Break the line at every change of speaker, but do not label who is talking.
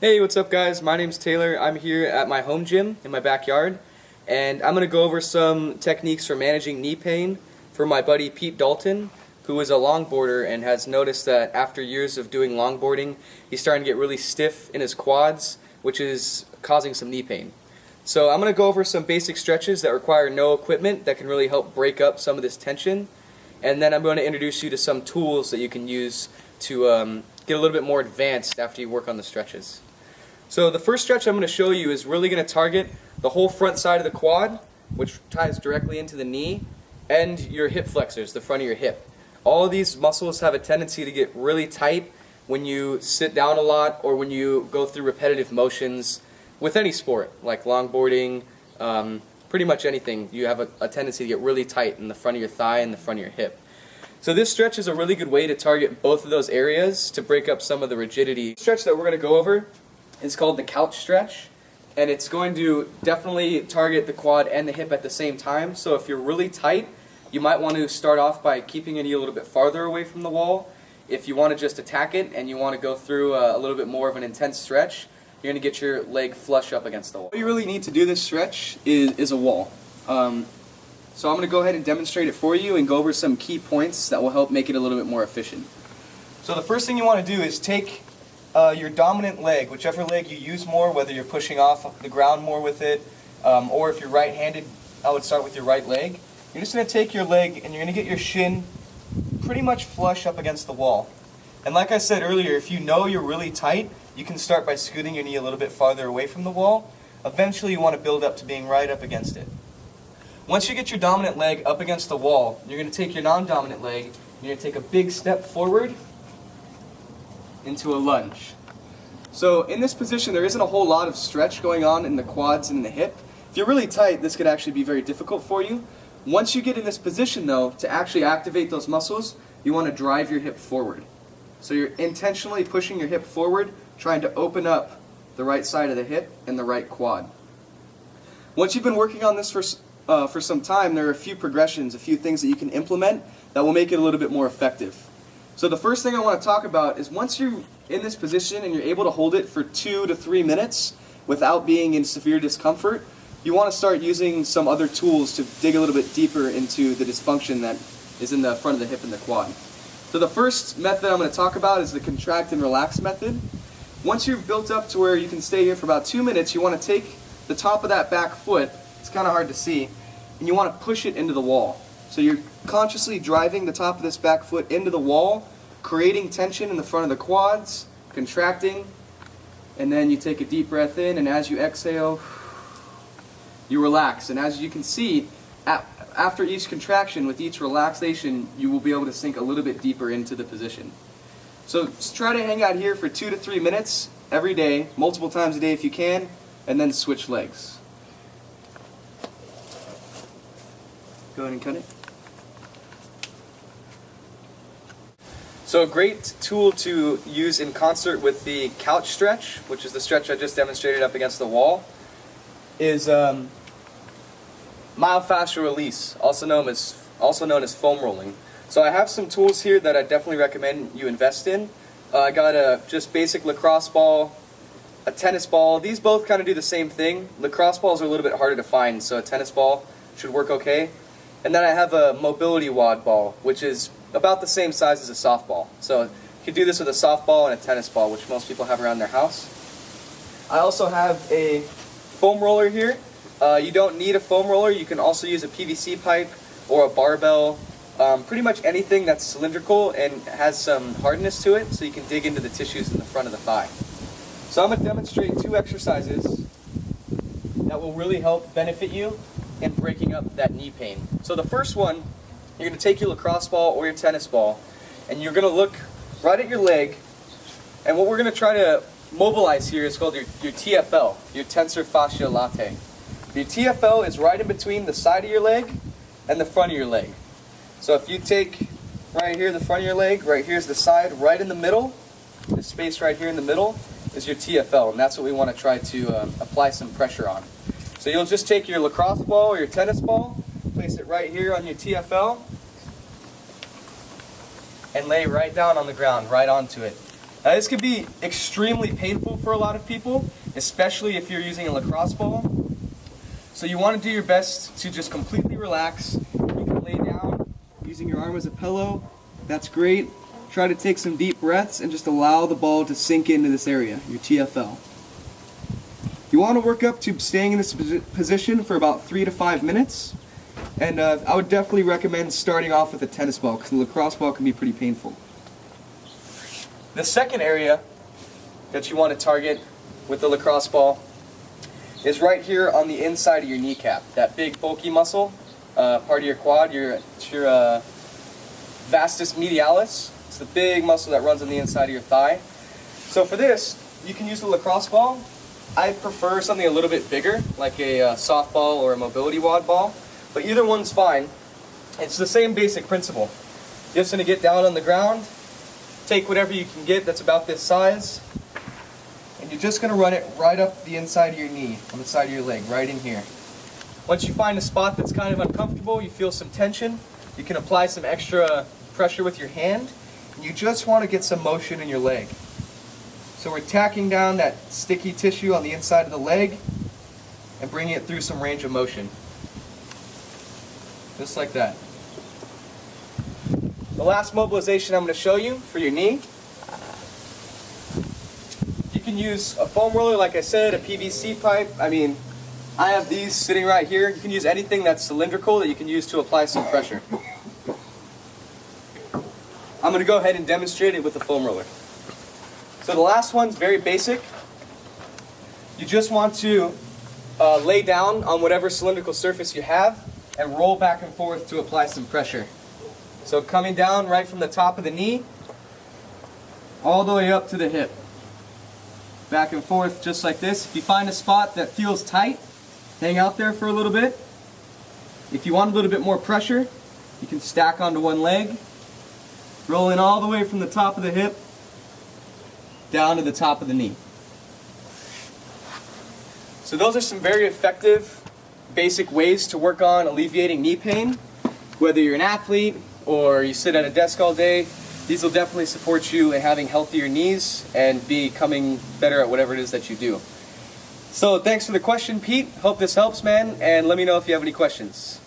Hey, what's up guys? My name's Taylor. I'm here at my home gym in my backyard, and I'm going to go over some techniques for managing knee pain for my buddy Pete Dalton, who is a longboarder and has noticed that after years of doing longboarding, he's starting to get really stiff in his quads, which is causing some knee pain. So I'm going to go over some basic stretches that require no equipment that can really help break up some of this tension, and then I'm going to introduce you to some tools that you can use to get a little bit more advanced after you work on the stretches. So the first stretch I'm going to show you is really going to target the whole front side of the quad, which ties directly into the knee, and your hip flexors, the front of your hip. All of these muscles have a tendency to get really tight when you sit down a lot or when you go through repetitive motions with any sport, like longboarding, pretty much anything. You have a tendency to get really tight in the front of your thigh and the front of your hip. So this stretch is a really good way to target both of those areas to break up some of the rigidity. The stretch that we're going to go over is called the couch stretch, and it's going to definitely target the quad and the hip at the same time. So if you're really tight, you might want to start off by keeping your knee a little bit farther away from the wall. If you want to just attack it and you want to go through a little bit more of an intense stretch, you're going to get your leg flush up against the wall. What you really need to do this stretch is a wall. So I'm going to go ahead and demonstrate it for you and go over some key points that will help make it a little bit more efficient. So the first thing you want to do is take your dominant leg, whichever leg you use more, whether you're pushing off the ground more with it, or if you're right-handed, I would start with your right leg. You're just going to take your leg and you're going to get your shin pretty much flush up against the wall. And like I said earlier, if you know you're really tight, you can start by scooting your knee a little bit farther away from the wall. Eventually you want to build up to being right up against it. Once you get your dominant leg up against the wall, you're going to take your non-dominant leg, you're going to take a big step forward into a lunge. So in this position there isn't a whole lot of stretch going on in the quads and in the hip. If you're really tight, this could actually be very difficult for you. Once you get in this position though, to actually activate those muscles, you want to drive your hip forward. So you're intentionally pushing your hip forward, trying to open up the right side of the hip and the right quad. Once you've been working on this for some time, there are a few progressions, a few things that you can implement that will make it a little bit more effective. So the first thing I want to talk about is once you're in this position and you're able to hold it for 2 to 3 minutes without being in severe discomfort, you want to start using some other tools to dig a little bit deeper into the dysfunction that is in the front of the hip and the quad. So the first method I'm going to talk about is the contract and relax method. Once you've built up to where you can stay here for about 2 minutes, you want to take the top of that back foot, it's kind of hard to see, and you want to push it into the wall. So you're consciously driving the top of this back foot into the wall, creating tension in the front of the quads, contracting, and then you take a deep breath in, and as you exhale, you relax. And as you can see, after each contraction, with each relaxation, you will be able to sink a little bit deeper into the position. So just try to hang out here for 2 to 3 minutes every day, multiple times a day if you can, and then switch legs. Go ahead and cut it. So a great tool to use in concert with the couch stretch, which is the stretch I just demonstrated up against the wall, is myofascial release, also known as foam rolling. So I have some tools here that I definitely recommend you invest in. I got a just basic lacrosse ball, a tennis ball. These both kind of do the same thing. Lacrosse balls are a little bit harder to find, so a tennis ball should work okay. And then I have a mobility wad ball, which is about the same size as a softball. So you could do this with a softball and a tennis ball, which most people have around their house. I also have a foam roller here. You don't need a foam roller. You can also use a PVC pipe or a barbell. Pretty much anything that's cylindrical and has some hardness to it, so you can dig into the tissues in the front of the thigh. So I'm going to demonstrate 2 exercises that will really help benefit you in breaking up that knee pain. So the first one, you're going to take your lacrosse ball or your tennis ball, and you're going to look right at your leg, and what we're going to try to mobilize here is called your TFL, your tensor fasciae latae. Your TFL is right in between the side of your leg and the front of your leg. So if you take right here the front of your leg, right here's the side, right in the middle, this space right here in the middle is your TFL, and that's what we want to try to apply some pressure on. So you'll just take your lacrosse ball or your tennis ball, place it right here on your TFL, and lay right down on the ground, right onto it. This can be extremely painful for a lot of people, especially if you're using a lacrosse ball. So you want to do your best to just completely relax. You can lay down using your arm as a pillow. That's great. Try to take some deep breaths and just allow the ball to sink into this area, your TFL. You want to work up to staying in this position for about 3 to 5 minutes. And I would definitely recommend starting off with a tennis ball because the lacrosse ball can be pretty painful. The second area that you want to target with the lacrosse ball is right here on the inside of your kneecap. That big bulky muscle, part of your quad, your vastus medialis. It's the big muscle that runs on the inside of your thigh. So for this, you can use the lacrosse ball. I prefer something a little bit bigger, like a softball or a mobility wad ball, but either one's fine. It's the same basic principle. You're just going to get down on the ground, take whatever you can get that's about this size, and you're just going to run it right up the inside of your knee, on the side of your leg, right in here. Once you find a spot that's kind of uncomfortable, you feel some tension, you can apply some extra pressure with your hand, and you just want to get some motion in your leg. So we're tacking down that sticky tissue on the inside of the leg and bringing it through some range of motion. Just like that. The last mobilization I'm going to show you for your knee. You can use a foam roller, like I said, a PVC pipe. I have these sitting right here. You can use anything that's cylindrical that you can use to apply some pressure. I'm going to go ahead and demonstrate it with the foam roller. So the last one's very basic. You just want to lay down on whatever cylindrical surface you have and roll back and forth to apply some pressure. So coming down right from the top of the knee, all the way up to the hip. Back and forth just like this. If you find a spot that feels tight, hang out there for a little bit. If you want a little bit more pressure, you can stack onto one leg, rolling all the way from the top of the hip down to the top of the knee. So those are some very effective, basic ways to work on alleviating knee pain. Whether you're an athlete or you sit at a desk all day, these will definitely support you in having healthier knees and becoming better at whatever it is that you do. So thanks for the question, Pete. Hope this helps, man, and let me know if you have any questions.